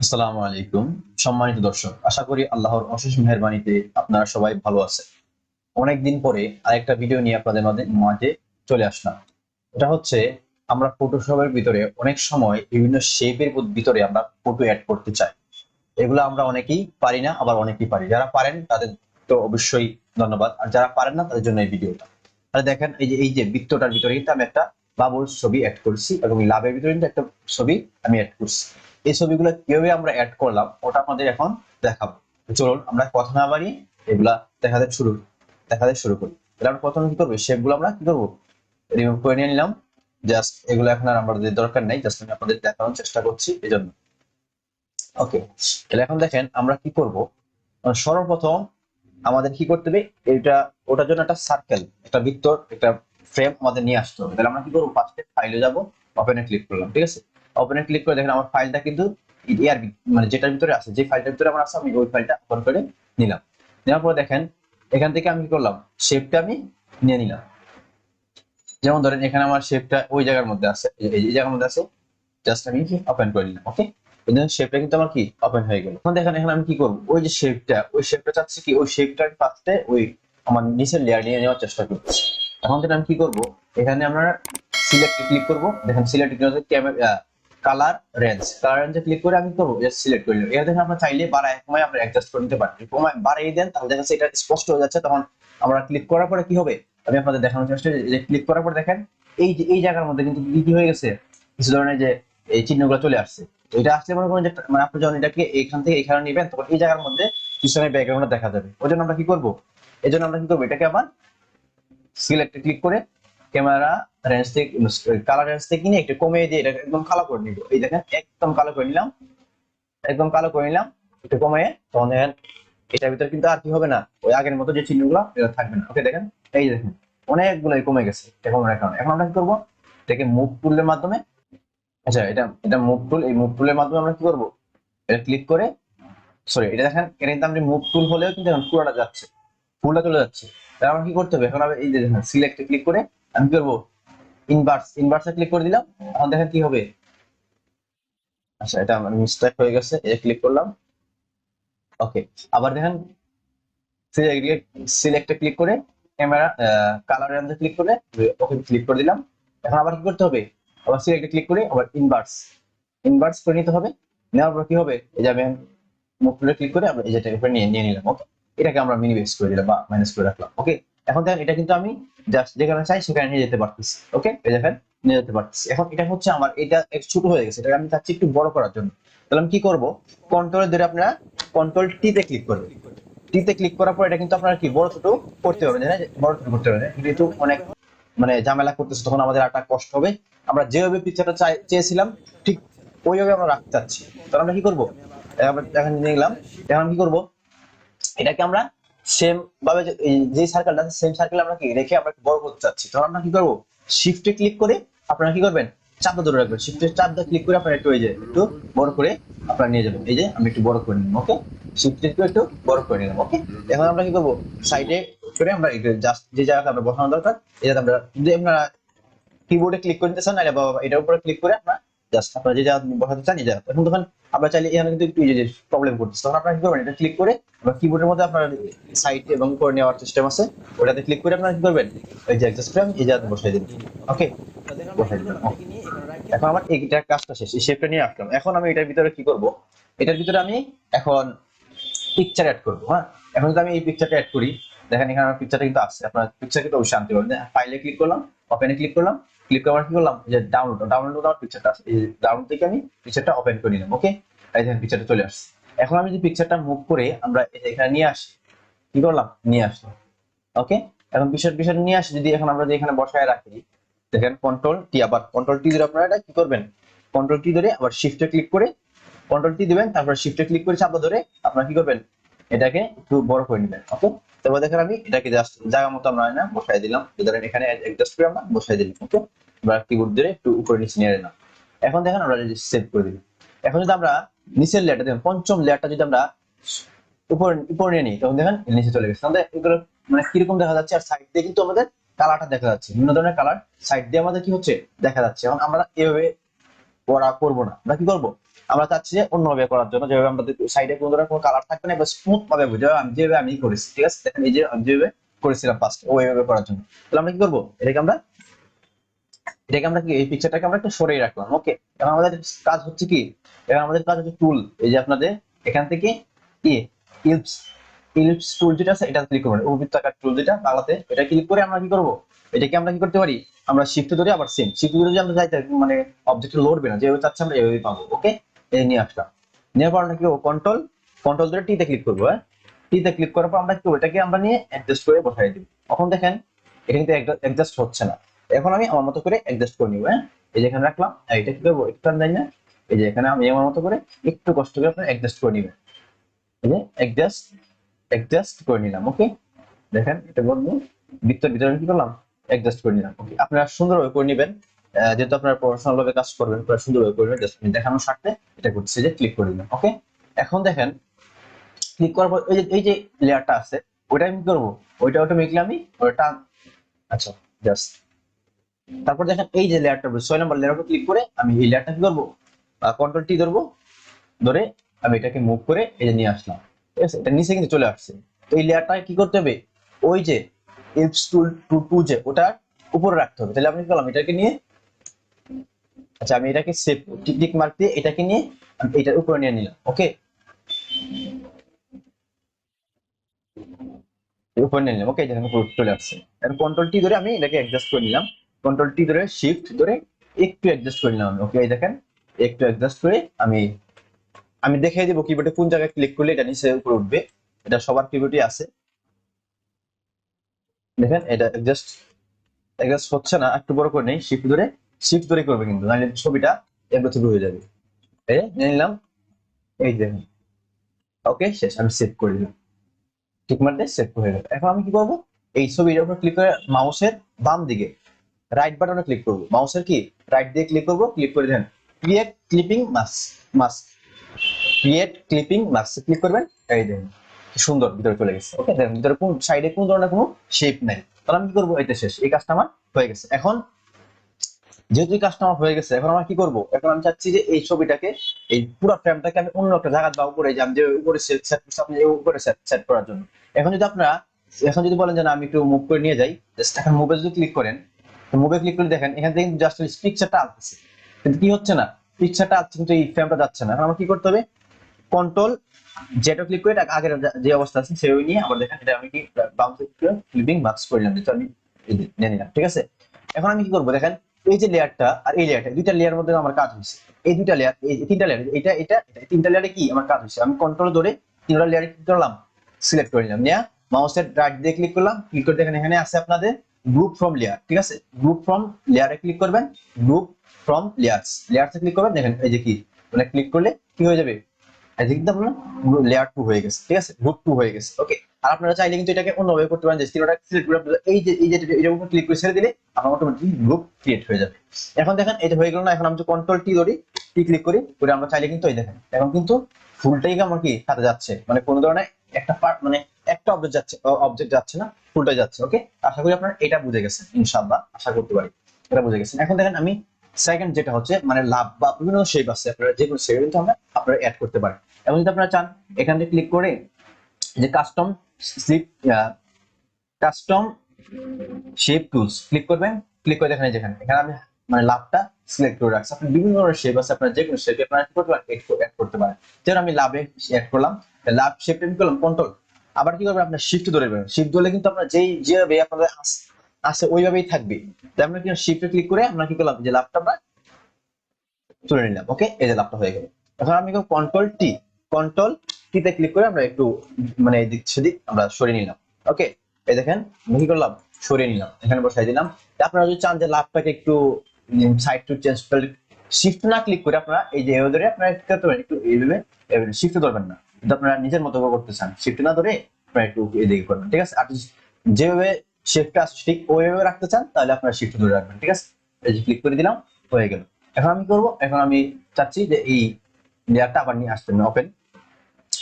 আসসালামু আলাইকুম। সম্মানিত দর্শক, আশা করি আল্লাহর অশেষ মেহেরবানিতে আপনারা সবাই ভালো আছেন। অনেকদিন পরে আরেকটা ভিডিও নিয়ে আপনাদের মাঝে মাঝে চলে আসলাম। এটা হচ্ছে আমরা ফটোশপের ভিতরে অনেক সময় বিভিন্ন শেপের ভিতরে আমরা ফটো অ্যাড করতে চাই। এগুলো আমরা অনেকেই পারি না, আবার অনেকেই পারি। যারা পারেন তাদের তো অবশ্যই ধন্যবাদ, আর যারা পারেন না তাদের জন্য এই ভিডিওটা। তাহলে দেখেন, এই যে বৃত্তটার ভিতরে কিন্তু আমি একটা বাবুর ছবি অ্যাড করছি এবং লাভের ভিতরে কিন্তু একটা ছবি আমি অ্যাড করছি। এই ছবিগুলো কিভাবে আমরা অ্যাড করলাম ওটা আমাদের এখন দেখাবো। তো চলুন আমরা কথা না বাড়িয়ে এগুলা দেখাতে শুরু করি। তাহলে আমরা প্রথমে কি করবো, শেপগুলো আমরা কি করবো, রিমুভ করে নিয়ে নিলাম। জাস্ট এগুলো এখন আর আমাদের দরকার নেই, জাস্ট আমি আপনাদের দেখানোর চেষ্টা করছি এজন্য। ওকে, তাহলে এখন দেখেন আমরা কি করব। সর্বপ্রথম আমাদের কি করতে হবে, এটা ওটার জন্য একটা সার্কেল, একটা বৃত্ত, একটা ফ্রেম আমাদের নিয়ে আসতে হবে। তাহলে আমরা কি করবো, ফার্স্টে ফাইলে যাব, ওপেনে ক্লিক করলাম, ঠিক আছে। ওপেনে ক্লিক করে দেখেন আমার ফাইলটা কিন্তু ইয়ার মানে যেটার ভিতরে আছে, যে ফাইলটার ভিতরে আমার আছে, আমি ওই ফাইলটা ওপেন করে নিলাম। নেওয়ার পরে দেখেন এখান থেকে আমি কি করলাম, শেপটা আমি নিয়ে নিলাম। যেমন ধরেন এখানে আমার শেপটা ওই জায়গার মধ্যে আছে, এই জায়গার মধ্যে আছে। জাস্ট আমি ওপেন করে নিলাম। ওকে, শেপটা কিন্তু আমার কি ওপেন হয়ে গেল। এখন দেখেন এখানে আমি কি করবো, ওই শেপটা চাচ্ছি কি, ওই শেপটার ফার্স্টে ওই আমার নিচের লেয়ার নিয়ে নেওয়ার চেষ্টা করছি। এখন থেকে আমি কি করব, এখানে আমরা সিলেক্টে ক্লিক করব। দেখেন সিলেক্ট ক্যামেরা কালার রেঞ্জে ক্লিক করে আমি করবো জাস্ট সিলেক্ট করে নিলাম। এটা দেখেন আমরা চাইলে বাড়ায় কমায় আমরা অ্যাডজাস্ট করে নিতে পারি। কমায় বাড়িয়ে দেন তাহলে দেখা যাচ্ছে এটা স্পষ্ট হয়ে যাচ্ছে। তখন আমরা ক্লিক করার পরে কি হবে, আমি আপনাদের দেখানোর চেষ্টা করি। যে ক্লিক করার পর দেখেন এই যে এই জায়গার মধ্যে কিন্তু কি কি হয়ে গেছে, কিছু ধরনের যে এই চিহ্নগুলো চলে আসছে। তো এটা আসলে মনে করেন যে মানে আপনি যখন এটাকে এখান থেকে এখানে নিবেন তখন এই জায়গার মধ্যে পিছনের ব্যাকগ্রাউন্ডটা দেখা যাবে। ওই জন্য আমরা কি করবো, এই জন্য আমরা কি করবো, এটাকে আবার সিলেক্টে ক্লিক করে ক্যামেরা রেঞ্জ থেকে কালার রেঞ্জ থেকে নিয়ে একটু কমিয়ে দিয়ে এটা একদম কালো করে নিব। এই দেখেন একদম কালো করে নিলাম, একদম কালো করে নিলাম, একটু কমিয়ে। তখন দেখেন এটার ভিতরে কিন্তু আর কি হবে না, ওই আগের মতো যে চিহ্নগুলো এটা থাকবে না। ওকে, দেখেন এই যে দেখেন অনেকগুলোই কমে গেছে এটা কমানোর কারণে। এখন আমরা কি করবো, এটাকে মুভ টুলের মাধ্যমে, আচ্ছা এটা এটা মুভ টুল, এই মুভ টুলের মাধ্যমে আমরা কি করবো, এটা ক্লিক করে, সরি এটা দেখেন এটা কিন্তু আমি মুভ টুল হলেও কিন্তু এখন পুরোটা যাচ্ছে, ফুলটা চলে যাচ্ছে। তাহলে আমার কি করতে হবে, এখন আমি এই যে দেখেন সিলেক্টে ক্লিক করে আমি কি করবো, ইনভার্সে ক্লিক করে দিলাম। এখন দেখেন কি হবে, আচ্ছা এটা আমার মিস্টেক হয়ে গেছে, এই ক্লিক করলাম। ওকে, আবার দেখেন সিলেক্টে ক্লিক করে ক্যামেরা কালার রেঞ্জে ক্লিক করে ওকে ক্লিক করে দিলাম। এখন আবার কি করতে হবে, আবার সিলেক্টে ক্লিক করে আবার ইনভার্স করে নিতে হবে। নেওয়ার পর কি হবে, এই যে আমি মুভ টুলে ক্লিক করে আমরা এই যেটা উপরে নিয়ে নিয়ে নিলাম। ওকে, এটাকে আমরা মিনিমাইজ করে দিলাম বা মাইনাস করে রাখলাম। ওকে, এখন দেখেন এটা কিন্তু আমি জাস্ট যেখানে চাই সেখানে নিয়ে যেতে পারতেছি। ওকে, এই দেখেন নিয়ে যেতে পারতেছি। এখন এটা হচ্ছে আমার এটা একটু ছোট হয়ে গেছে, এটা আমি চাচ্ছি একটু বড় করার জন্য। তাহলে আমি কি করব, কন্ট্রোল ধরে আপনারা কন্ট্রোল টি তে ক্লিক করবেন। টি তে ক্লিক করার পর এটা কিন্তু আপনারা কি বড় ছোট করতে পারবেন, জানেন বড় ছোট করতে পারবেন। কিন্তু অনেক মানে ঝামেলা করতেছে, তখন আমাদের একটা কষ্ট হবে। আমরা যেভাবে পিকচারটা চেয়েছিলাম ঠিক ওইভাবে আমরা রাখতে চাচ্ছি। তখন আমরা কি করবো, আমরা এখন নিয়ে গেলাম। এখন কি করব, এটাকে আমরা সেম ভাবে যে সার্কেলটা আছে সেম সার্কেল আমরা কি রেখে আমরা একটু বড় করতে চাচ্ছি। তখন আমরা কি করব, শিফটে ক্লিক করে আপনারা কি করবেন, চাপটা ধরে রাখবেন। শিফটের চাপ দিয়ে ক্লিক করে আপনারা একটু এই যে একটু বড় করে আপনারা নিয়ে যাবেন। এই যে আমি একটু বড় করে নিলাম। ওকে, শিফটে একটু বড় করে নিলাম। ওকে, এখন আমরা কি করব, সাইডে করে আমরা জাস্ট যে জায়গাটা আমরা বসানো দরকার এই জায়গাটা আমরা যদি আপনারা কিবোর্ডে ক্লিক করে দিতে চান, নাহলে এটার উপরে ক্লিক করে আপনার জাস্ট আপনারা যে জায়গা বসাতে চান এই জায়গা। এখন তখন আমরা চাইলে এখানে কিন্তু একটু প্রবলেম করতেছে, তখন আপনারা কি করবেন, এটা ক্লিক করে আপনার কিবোর্ডের মধ্যে আপনার সাইড এবং করে নেওয়ার সিস্টেম আছে, ওটাতে ক্লিক করে আপনারা কি করবেন, ওই যে অ্যাডজাস্ট করে এই জায়গাতে বসাই দিবেন। ওকে, বসাই দিলাম। এখন আমার এইটার কাজটা শেষ, এই শেপটা নিয়ে আসলাম। এখন আমি এটার ভিতরে কি করব, এটার ভিতরে আমি এখন পিকচার অ্যাড করবো। হ্যাঁ, এখন যদি আমি এই পিকচারটা অ্যাড করি, দেখেন এখানে আমার পিকচারটা কিন্তু আসছে। আপনার পিকচার কিন্তু অবশ্যই আনতে পারবেন। ফাইলে ক্লিক করলাম, ওপেনে ক্লিক করলাম, ক্লিক করার কি করলাম, যে ডাউনলোড আমার পিকচারটা আছে, এই ডাউনলোড থেকে আমি পিকচারটা ওপেন করে নিলাম। ওকে, এই দেখেন পিকচারটা চলে আসছে। এখন আমি যদি পিকচারটা মুভ করে আমরা এখানে নিয়ে আসি, কি করলাম, নিয়ে আসলাম। ওকে, এখন বিষয় নিয়ে আসি, যদি এখন আমরা এখানে বসায় রাখি, দেখেন কন্ট্রোল টি, আবার কন্ট্রোল টি ধরে আপনারা এটা কি করবেন, কন্ট্রোল টি ধরে আবার শিফটে ক্লিক করে কন্ট্রোল টি দিবেন, তারপর শিফটে ক্লিক করে চাপা ধরে আপনারা কি করবেন, এটাকে একটু বড় করে নেবেন। ওকে, তারপর দেখেন আমি এটাকে জাস্ট জায়গা মতো আমরা না বসাই দিলাম, ধরেন এখানে অ্যাডজাস্ট করে আমরা বসাই দিলাম। ওকে, আমরা কিবোর্ড ধরে একটু উপরে নিচে নিয়ে নিলাম। এখন দেখেন আমরা সেভ করে দিলাম। এখন যদি আমরা নিচের লেয়ারটা দেখেন, পঞ্চম লেয়ারটা যদি আমরা উপর নিয়ে নিই, তখন দেখেন নিচে চলে গেছে। আমাদের এগুলো মানে কিরকম দেখা যাচ্ছে, আর সাইড দিয়ে কিন্তু আমাদের কালারটা দেখা যাচ্ছে, বিভিন্ন ধরনের কালার সাইড দিয়ে আমাদের কি হচ্ছে দেখা যাচ্ছে। এখন আমরা এভাবে করবো না, আমরা কি করবো, আমরা চাচ্ছি যে অন্যভাবে করার জন্য, যেভাবে আমাদের সাইডে কোনো ধরনের কোনো কালার থাকবে না, এবার স্মুথ ভাবে বুঝে যেভাবে আমি করেছি, ঠিক আছে। দেখেন এই যে আমি যেভাবে করেছিলাম ফার্স্ট ওইভাবে করার জন্য, তাহলে আমরা কি করবো, এটাকে আমরা কি এই পিকচারটাকে আমরা একটু সরিয়ে রাখলাম। ওকে, এখন আমাদের কাজ হচ্ছে কি, এখন আমাদের কাজ হচ্ছে টুল, এই যে আপনাদের এখান থেকে কি ইলপস ইলপস টুল যেটা আছে এটা ক্লিক করবেন, উপবৃত্তাকার টুল যেটা বাংলাতে, এটা ক্লিক করে আমরা কি করব, এটাকে আমরা কি করতে পারি, আমরা শিফট ধরে আবার সেম শিফট ধরে যদি আমরা চাইতে মানে অবজেক্ট লড়বে না, যেভাবে চাচ্ছি আমরা এভাবেই পাবো। ওকে, এই নিয়ে আসলাম, নেওয়ার পর আমরা কি করবো, কন্ট্রোল কন্ট্রোল ধরে টিতে ক্লিক করবো। হ্যাঁ, টিতে ক্লিক করার পর আমরা কি করবো, এটাকে আমরা নিয়ে অ্যাডজাস্ট করে বসাই দিব। এখন দেখেন এটা কিন্তু অ্যাডজাস্ট হচ্ছে না, এখন আমি আমার মতো করে অ্যাডজাস্ট করে নিব। হ্যাঁ, এই যে এখানে রাখলাম, এটা কি করবো, একটু টান দেয় না, এই যে এখানে আমি আমার মতো করে একটু কষ্ট করে আপনার অ্যাডজাস্ট করে নিবেন, এই যে অ্যাডজাস্ট করে নিলাম। ওকে, দেখেন এটা বলবো বৃত্তের ভিতরে কি করলাম, অ্যাডজাস্ট করে নিলাম। ওকে, আপনারা সুন্দরভাবে করে নেবেন, যেহেতু আপনারা প্রফেশনাল ভাবে কাজ করবেন, আপনারা সুন্দরভাবে করবেন। জাস্ট দেখানোর স্বার্থে এটা করতেছি যে ক্লিক করে দিলাম। ওকে, এখন দেখেন ক্লিক করার পর এই যে লেয়ারটা আছে, ওইটা আমি কি করবো, ওইটা অটোমেটিক্যালি আমি ওটা, আচ্ছা জাস্ট, তারপর দেখেন এই যে লেয়ারটা 6 নম্বর লেয়ার উপর ক্লিক করে আমি এই লেয়ারটা কি করবো, কন্ট্রোল টি ধরবো, ধরে আমি এটাকে মুভ করে এই যে নিয়ে আসলাম। ঠিক আছে, এটা নিচে কিন্তু চলে আসছে। তো এই লেয়ারটা কি করতে হবে, ওই যে ইলপস টুল টু যে ওটার উপরে রাখতে হবে। তাহলে আমি কি করলাম, এটাকে নিয়ে, আচ্ছা আমি এটাকে সেভ টিক মার্ক দিয়ে এটাকে নিয়ে আমি এটার উপরে নিয়ে নিলাম। ওকে, উপরে নিয়ে নিলাম। ওকে, দেখেন উপরে চলে আসছে। এখন কন্ট্রোল টি ধরে আমি এটাকে অ্যাডজাস্ট করে নিলাম, কন্ট্রোল টি ধরে শিফট ধরে একটু অ্যাডজাস্ট করে নিলাম। ওকে, এই দেখেন একটু অ্যাডজাস্ট করে আমি আমি দেখিয়ে দিব কিবোর্ডে কোন জায়গায় ক্লিক করলে এটা নিচে উপরে উঠবে। এটা সবার কিবোর্ডে আছে, দেখেন এটা অ্যাডজাস্ট হচ্ছে না, একটু বড় করে নেই, শিফট ধরে করবে কিন্তু, নাহলে ছবিটা এগুলো থেকে হয়ে যাবে। এই নিয়ে নিলাম, এই দেখেন। ওকে, শেষ, আমি সেভ করে দিলাম, ঠিক মারতে সেভ হয়ে গেল। এখন আমি কি করবো, এই ছবিটার উপর ক্লিক করে মাউসের বাম দিকে রাইট বাটনে ক্লিক করবো, মাউসের কি রাইট দিয়ে ক্লিক করবো, ক্লিক করে দেন ক্রিয়েট ক্লিপিং মাস্ক ক্লিক করবেন। এই দেখেন কি সুন্দর ভিতরে চলে গেছে। ওকে, দেখেন ভিতরে কোন সাইডে কোন ধরনের কোনো শেপ নাই। তাহলে আমি কি করবো, এটা শেষ, এই কাজটা আমার হয়ে গেছে। এখন যেহেতু এই কাজটা আমার হয়ে গেছে, এখন আমরা কি করবো, এখন আমি চাচ্ছি যে এই ছবিটাকে, এই পুরো ফ্রেমটাকে আমি অন্য একটা জায়গা বা উপরে যান, যে উপরে সেট করছি আপনি উপরে সেট করার জন্য। এখন যদি আপনারা এখন যদি বলেন যে না আমি একটু মুভ করে নিয়ে যাই, জাস্ট এখন মুভে যদি ক্লিক করেন, মুভে ক্লিক করে দেখেন এখান থেকে জাস্ট পিকচারটা আসছে, কিন্তু কি হচ্ছে না, পিকচারটা আসছে কিন্তু এই ফ্রেমটা যাচ্ছে না। এখন আমার কি করতে হবে, কন্ট্রোল যেটা ক্লিক করে আগের যে অবস্থা আছে সেভাবে নিয়ে আবার দেখেন, এটা আমি কি বাম থেকে ক্লিপিং মাস্ক করলাম, যেটা আমি নিয়ে নিলাম। ঠিক আছে, এখন আমি কি করবো দেখেন, এই যে লেয়ারটা আর এই লেয়ারটা, দুইটা লেয়ার মধ্যে আমার কাজ হয়েছে। এই দুইটা লেয়ার, এই তিনটা লেয়ার, এটা তিনটা লেয়ারে কি আমার কাজ হয়েছে, আমি কন্ট্রোল ধরে তিনটা লেয়ারে কি করলাম, সিলেক্ট করে নিলাম, নিয়ে মাউসের রাইট দিয়ে ক্লিক করলাম, ক্লিক করে দেখেন এখানে আছে আপনাদের গ্রুপ ফ্রম লেয়ার। ঠিক আছে, গ্রুপ ফ্রম লেয়ারে ক্লিক করবেন, গ্রুপ ফ্রম লেয়ারসে ক্লিক করবেন। দেখেন এই যে কি মানে ক্লিক করলে কি হয়ে যাবে, কিন্তু আপনার লেয়ার 2 হয়ে গেছে। ঠিক আছে, গ্রুপ 2 হয়ে গেছে। ওকে, আর আপনারা চাইলে কিন্তু এটাকে অন্যভাবে করতে পারেন, যে স্ক্রিনটা সিলেক্ট করে এই যে এর উপর ক্লিক করে ছেড়ে দিলে আমার অটোমেটিক গ্রুপ ক্রিয়েট হয়ে যাবে। এখন দেখেন এটা হয়ে গেল না, এখন আমি যে কন্ট্রোল টি ধরি, টি ক্লিক করি করে আমরা চাইলে কিন্তু এই দেখেন এখন কিন্তু ফুলটাই আমার কি সাথে যাচ্ছে, মানে কোনো ধরনের একটা পার্ট মানে একটা অবজেক্ট যাচ্ছে না, ফুলটাই যাচ্ছে। ওকে, আশা করি আপনারা এটা বুঝে গেছেন, ইনশাআল্লাহ আশা করতে পারি এটা বুঝে গেছেন। এখন দেখেন আমি সেকেন্ড যেটা হচ্ছে মানে লাভ বা বিভিন্ন শেপ আছে, আপনারা যে কোনো শেপ কিন্তু আপনারা অ্যাড করতে পারেন। এবং যদি আপনারা চান এখান থেকে ক্লিক করে যে কাস্টম শেপ টুলস ক্লিক করবেন, ক্লিক করে দেখেন যেখানে এখানে আমি মানে লাভটা সিলেক্ট করে রাখছি। আপনি বিভিন্ন ধরনের শেপ আছে, আপনার যে কোনো শেপে আপনারা কি করতে পারেন, অ্যাড করতে পারেন। যেমন আমি লাভে অ্যাড করলাম, লাভ শেপটা কি করলাম কন্ট্রোল, আবার কি করবেন আপনার শিফট ধরে নেবেন, শিফট ধরলে কিন্তু আপনার যেভাবে আপনাদের আছে ওইভাবেই থাকবে। তাই আমরা কি শিফটে ক্লিক করে আমরা কি করলাম, যে লাভটা আমরা তুলে নিলাম। ওকে, এই যে লাভটা হয়ে গেল। এখন আমি কন্ট্রোল টিতে ক্লিক করে আমরা একটু মানে এদিক সেদিক আমরা সরিয়ে নিলাম। ওকে, এই দেখেন আমি কি করলাম, সরিয়ে নিলাম, এখানে বসাই দিলাম। আপনারা যদি চান যে লাভটাকে একটু সাইড টু চেঞ্জ করলে শিফট না ক্লিক করে আপনারা এই যে ধরে আপনারা কি করতে পারেন, একটু এইভাবে শিফট ধরবেন না, কিন্তু আপনারা নিজের মতো করে করতে চান শিফট না ধরে আপনারা একটু এদিকে করবেন। ঠিক আছে, আর যেভাবে শিফটটা ঠিক ওইভাবে রাখতে চান তাহলে আপনারা শিফট ধরে রাখবেন। ঠিক আছে, এই যে ক্লিক করে দিলাম, হয়ে গেল। এখন আমি করব, এখন আমি চাচ্ছি যে এই লেয়ারটা আবার নিয়ে আসতে ওপেন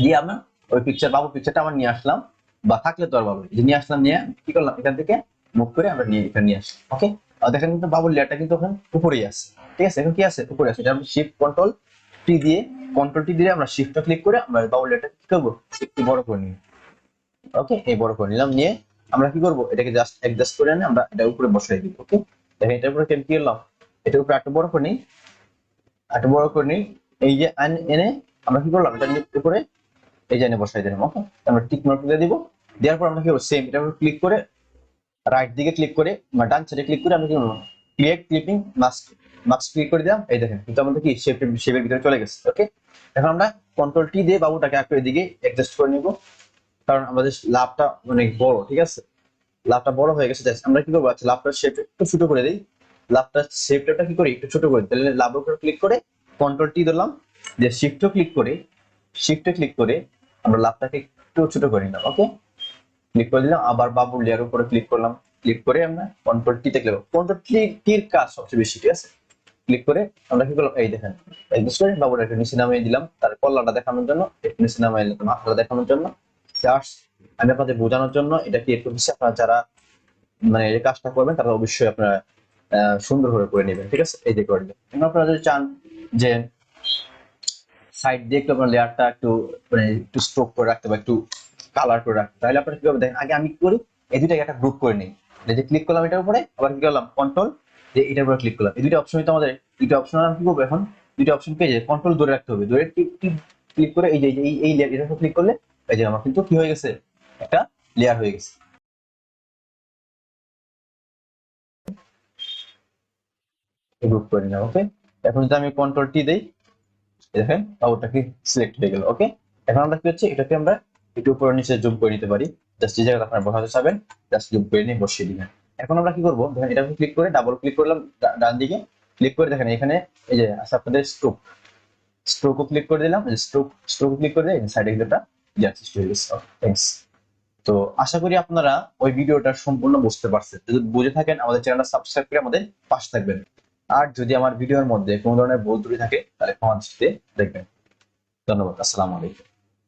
দিয়ে আমরা ওই পিকচারটা আবার নিয়ে আসলাম, বা থাকলে তো আর বাবু যে নিয়ে আসলাম, নিয়ে কি করলাম এখান থেকে মুভ করে আমরা নিয়ে এখানে নিয়ে আসলাম। ওকে, দেখেন কিন্তু বাবুর লেয়ারটা কিন্তু ওখানে উপরেই আছে। ঠিক আছে, এখন কি আছে উপরে আছে, এটা আমরা শিফট কন্ট্রোল টি দিয়ে আমরা শিফটটা ক্লিক করে আমরা বাবল লেয়ারটা কি করবো একটু বড় করে নিই। ওকে, এই বড় করে নিলাম, নিয়ে আমরা কি করবো এটাকে জাস্ট অ্যাডজাস্ট করে এনে আমরা এটা উপরে বসাই দিব। ওকে, দেখেন এটার উপরে কি করলাম, এটার উপরে একটু বড় করে নিই, একটু বড় করে নিই, এই যে এনে আমরা কি করলাম এটার উপরে এই যে এনে বসাই দিলাম। ওকে, আমরা টিক মার্ক দিয়ে দিব, দেওয়ার পর আমরা কি করবো সেম এটার উপর ক্লিক করে রাইট দিকে ক্লিক করে বা ডান সাইডে ক্লিক করে আমি কি করবো ক্রিয়েট ক্লিপিং মাস্ক ক্লিক করে দিলাম, এই দেখেন কিন্তু আমাদের কি শেপের ভিতরে চলে গেছে। ওকে, এখন আমরা কন্ট্রোল টি দিয়ে বাবুটাকে একটু এদিকে অ্যাডজাস্ট করে নিব, কারণ আমাদের লাভটা অনেক বড়, ঠিক আছে, লাভটা বড় হয়ে গেছে। আমরা কি করবো, আচ্ছা লাভটার শেপ একটু ছোট করে দিই, লাভটার শেপটা কি করি একটু ছোট করে দিই, তাহলে লাভের উপর ক্লিক করে কন্ট্রোল টি দিলাম, যে শিফটে ক্লিক করে আমরা লাভটাকে একটু ছোট করে নিলাম। ওকে, ক্লিক করে দিলাম, আবার বাবুর লেয়ার উপরে ক্লিক করলাম, ক্লিক করে আমরা কন্ট্রোল টি তে ক্লিক করব, কন্ট্রোল টির কাজ সবচেয়ে বেশি, ঠিক আছে। ক্লিক করে আমরা কি করলাম, এই দেখেন অ্যাডজাস্ট করে বাবুর একটু নিচে নামিয়ে দিলাম, তার কল্লাটা দেখানোর জন্য একটু নিচে নামিয়ে দিলাম, মাথাটা দেখানোর জন্য, জাস্ট আমি আপনাদের বোঝানোর জন্য এটা কি একটু হচ্ছে, আপনারা যারা মানে এই কাজটা করবেন তারা অবশ্যই আপনারা সুন্দরভাবে করে নেবেন, ঠিক আছে। এই যে করে দিবেন। এখন আপনারা যদি চান যে সাইড দিয়ে একটু আপনার লেয়ারটা একটু মানে একটু স্ট্রোক করে রাখতে বা একটু কালার করে রাখতে, তাহলে আপনারা কি করবেন দেখেন, আগে আমি কি করি এই দুইটাকে একটা গ্রুপ করে নিই, এই যে ক্লিক করলাম এটার উপরে, আবার কি করলাম কন্ট্রোল যে এটার উপরে ক্লিক করলাম, এই দুইটা অপশন তো আমাদের দুইটা অপশন আমরা কি করবো এখন, দুইটা অপশন পেয়ে যায় কন্ট্রোল ধরে রাখতে হবে, ধরে ক্লিক করে এই যে এই লেয়ার এটার উপর ক্লিক করলে এই যে আমার কিন্তু কি হয়ে গেছে একটা লেয়ার হয়ে গেছে। গ্রুপ করে নিলাম। ওকে, এখন যদি আমি কন্ট্রোল টি দেই দেখেন ওটা কি সিলেক্ট হয়ে গেল। ওকে, এখন আমরা কি হচ্ছে এটাকে আমরা একটু উপরে নিচে জুম করে নিতে পারি, জাস্ট যে জায়গায় আপনারা বসাতে চাবেন জাস্ট জুম করে নিয়ে বসিয়ে দিবেন। এখন আমরা কি করবো দেখেন এটা ক্লিক করে ডাবল ক্লিক করলাম, ডান দিকে ক্লিক করে দেখেন এখানে এই যে আছে আপনাদের স্ট্রোকও ক্লিক করে দিলাম, স্ট্রোক ক্লিক করে দিয়ে সাইডে গেলে একটা অ্যাডজাস্ট হয়ে গেছে। থ্যাঙ্কস। তো আশা করি আপনারা ওই ভিডিওটা সম্পূর্ণ বুঝতে পারছেন, যদি বুঝে থাকেন আমাদের চ্যানেলটা সাবস্ক্রাইব করে আমাদের পাশে থাকবেন, আর যদি আমার ভিডিওর মধ্যে কোনো ধরনের ভুল ত্রুটি থাকে তাহলে ক্ষমা দৃষ্টিতে দেখবেন। ধন্যবাদ, আসসালামু আলাইকুম।